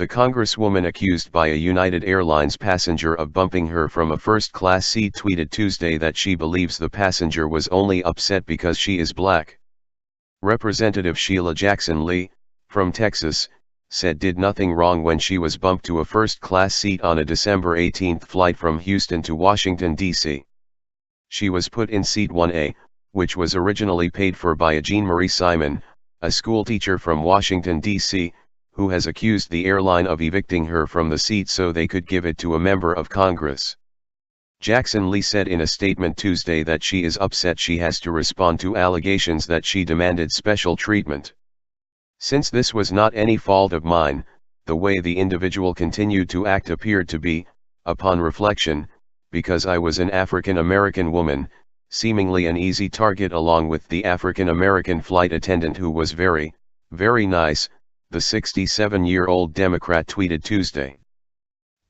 The Congresswoman accused by a United Airlines passenger of bumping her from a first-class seat tweeted Tuesday that she believes the passenger was only upset because she is black. Representative Sheila Jackson Lee, from Texas, said did nothing wrong when she was bumped to a first-class seat on a December 18 flight from Houston to Washington, D.C. She was put in seat 1A, which was originally paid for by a Jean Marie Simon, a schoolteacher from Washington, D.C., who has accused the airline of evicting her from the seat so they could give it to a member of Congress. Jackson Lee said in a statement Tuesday that she is upset she has to respond to allegations that she demanded special treatment. Since this was not any fault of mine, the way the individual continued to act appeared to be, upon reflection, because I was an African American woman, seemingly an easy target along with the African American flight attendant who was very, very nice, the 67-year-old Democrat tweeted Tuesday.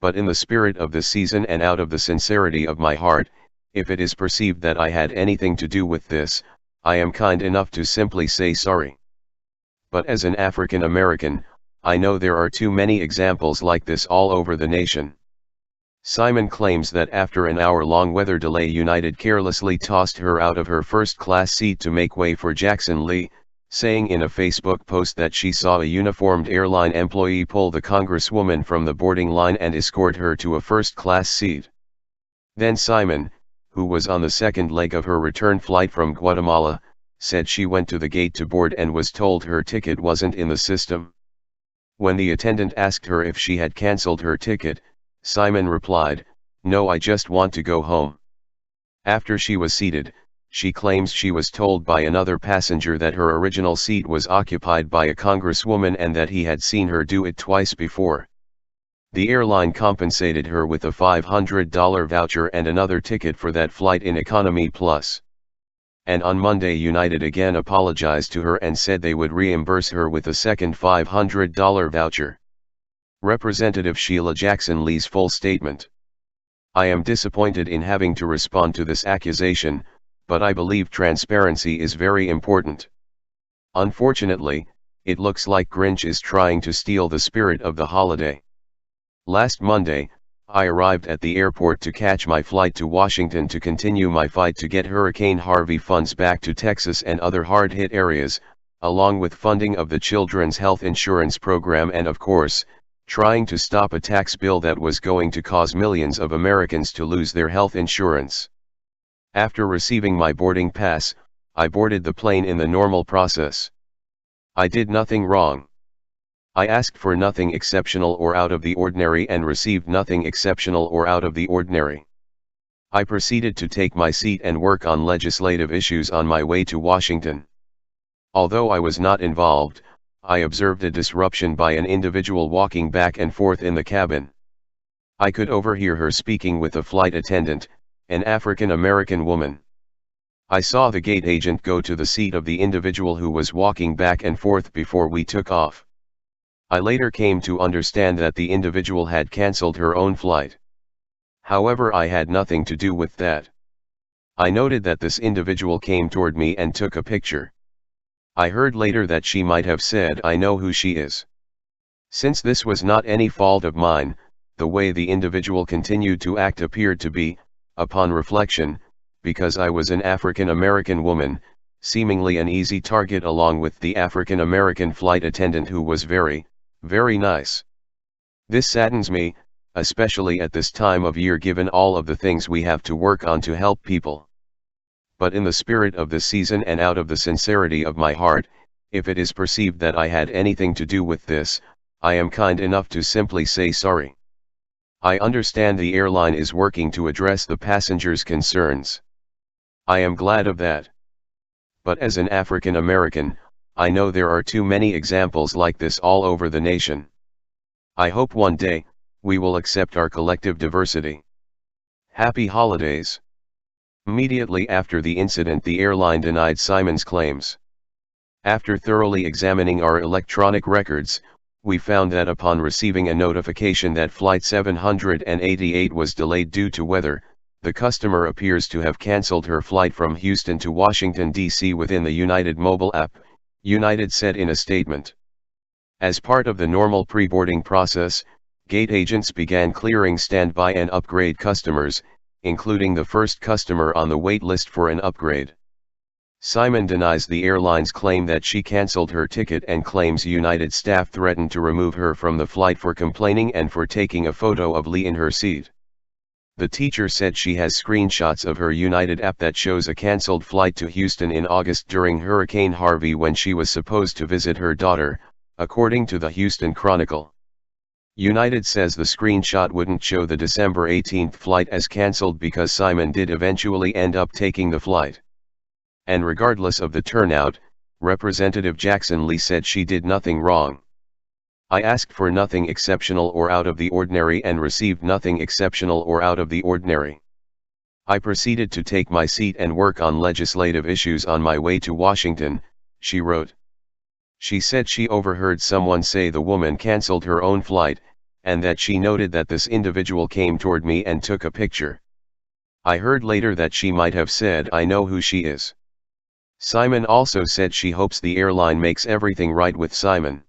But in the spirit of the season and out of the sincerity of my heart, if it is perceived that I had anything to do with this, I am kind enough to simply say sorry. But as an African American, I know there are too many examples like this all over the nation. Simon claims that after an hour-long weather delay, United carelessly tossed her out of her first-class seat to make way for Jackson Lee, saying in a Facebook post that she saw a uniformed airline employee pull the Congresswoman from the boarding line and escort her to a first-class seat. Then Simon, who was on the second leg of her return flight from Guatemala, said she went to the gate to board and was told her ticket wasn't in the system. When the attendant asked her if she had canceled her ticket, Simon replied, "No, I just want to go home." After she was seated, she claims she was told by another passenger that her original seat was occupied by a congresswoman and that he had seen her do it twice before. The airline compensated her with a $500 voucher and another ticket for that flight in Economy Plus. And on Monday, United again apologized to her and said they would reimburse her with a second $500 voucher. Representative Sheila Jackson Lee's full statement. I am disappointed in having to respond to this accusation, but I believe transparency is very important. Unfortunately, it looks like Grinch is trying to steal the spirit of the holiday. Last Monday, I arrived at the airport to catch my flight to Washington to continue my fight to get Hurricane Harvey funds back to Texas and other hard-hit areas, along with funding of the Children's Health Insurance Program and of course, trying to stop a tax bill that was going to cause millions of Americans to lose their health insurance. After receiving my boarding pass, I boarded the plane in the normal process. I did nothing wrong. I asked for nothing exceptional or out of the ordinary and received nothing exceptional or out of the ordinary. I proceeded to take my seat and work on legislative issues on my way to Washington. Although I was not involved, I observed a disruption by an individual walking back and forth in the cabin. I could overhear her speaking with a flight attendant, an African American woman. I saw the gate agent go to the seat of the individual who was walking back and forth before we took off. I later came to understand that the individual had canceled her own flight. However, I had nothing to do with that. I noted that this individual came toward me and took a picture. I heard later that she might have said, "I know who she is." Since this was not any fault of mine, the way the individual continued to act appeared to be, upon reflection, because I was an African American woman, seemingly an easy target along with the African American flight attendant who was very, very nice. This saddens me, especially at this time of year given all of the things we have to work on to help people. But in the spirit of the season and out of the sincerity of my heart, if it is perceived that I had anything to do with this, I am kind enough to simply say sorry. I understand the airline is working to address the passengers' concerns. I am glad of that. But as an African American, I know there are too many examples like this all over the nation. I hope one day, we will accept our collective diversity. Happy holidays. Immediately after the incident, the airline denied Simon's claims. After thoroughly examining our electronic records, we found that upon receiving a notification that Flight 788 was delayed due to weather, the customer appears to have canceled her flight from Houston to Washington, D.C. within the United mobile app, United said in a statement. As part of the normal pre-boarding process, gate agents began clearing standby and upgrade customers, including the first customer on the wait list for an upgrade. Simon denies the airline's claim that she cancelled her ticket and claims United staff threatened to remove her from the flight for complaining and for taking a photo of Lee in her seat. The teacher said she has screenshots of her United app that shows a cancelled flight to Houston in August during Hurricane Harvey when she was supposed to visit her daughter, according to the Houston Chronicle. United says the screenshot wouldn't show the December 18 flight as cancelled because Simon did eventually end up taking the flight. And regardless of the turnout, Representative Jackson Lee said she did nothing wrong. I asked for nothing exceptional or out of the ordinary and received nothing exceptional or out of the ordinary. I proceeded to take my seat and work on legislative issues on my way to Washington, she wrote. She said she overheard someone say the woman cancelled her own flight, and that she noted that this individual came toward me and took a picture. I heard later that she might have said I know who she is. Simon also said she hopes the airline makes everything right with Simon.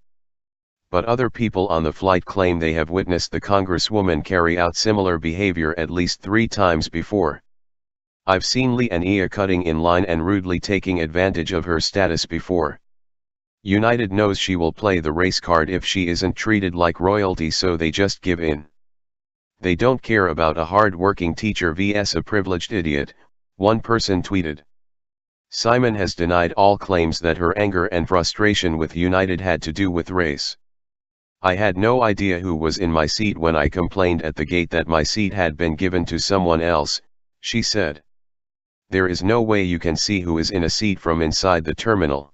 But other people on the flight claim they have witnessed the Congresswoman carry out similar behavior at least 3 times before. I've seen Lee and Ia cutting in line and rudely taking advantage of her status before. United knows she will play the race card if she isn't treated like royalty, so they just give in. They don't care about a hard-working teacher vs a privileged idiot, one person tweeted. Simon has denied all claims that her anger and frustration with United had to do with race. I had no idea who was in my seat when I complained at the gate that my seat had been given to someone else, she said. There is no way you can see who is in a seat from inside the terminal.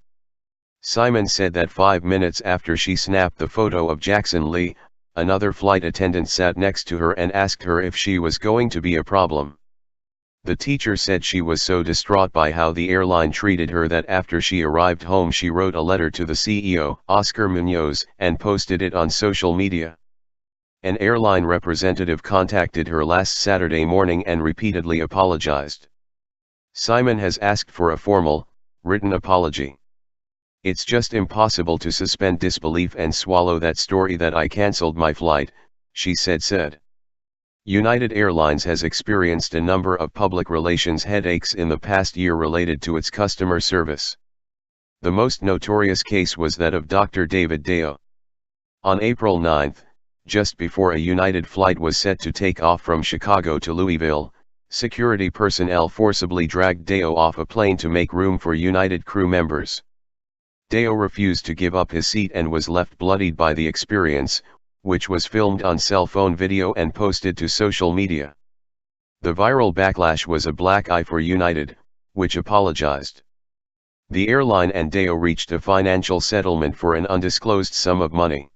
Simon said that 5 minutes after she snapped the photo of Jackson Lee, another flight attendant sat next to her and asked her if she was going to be a problem. The teacher said she was so distraught by how the airline treated her that after she arrived home she wrote a letter to the CEO, Oscar Munoz, and posted it on social media. An airline representative contacted her last Saturday morning and repeatedly apologized. Simon has asked for a formal, written apology. It's just impossible to suspend disbelief and swallow that story that I cancelled my flight, she said. United Airlines has experienced a number of public relations headaches in the past year related to its customer service. The most notorious case was that of Dr. David Deo. On April 9, just before a United flight was set to take off from Chicago to Louisville, security personnel forcibly dragged Deo off a plane to make room for United crew members. Deo refused to give up his seat and was left bloodied by the experience, which was filmed on cell phone video and posted to social media. The viral backlash was a black eye for United, which apologized. The airline and Deo reached a financial settlement for an undisclosed sum of money.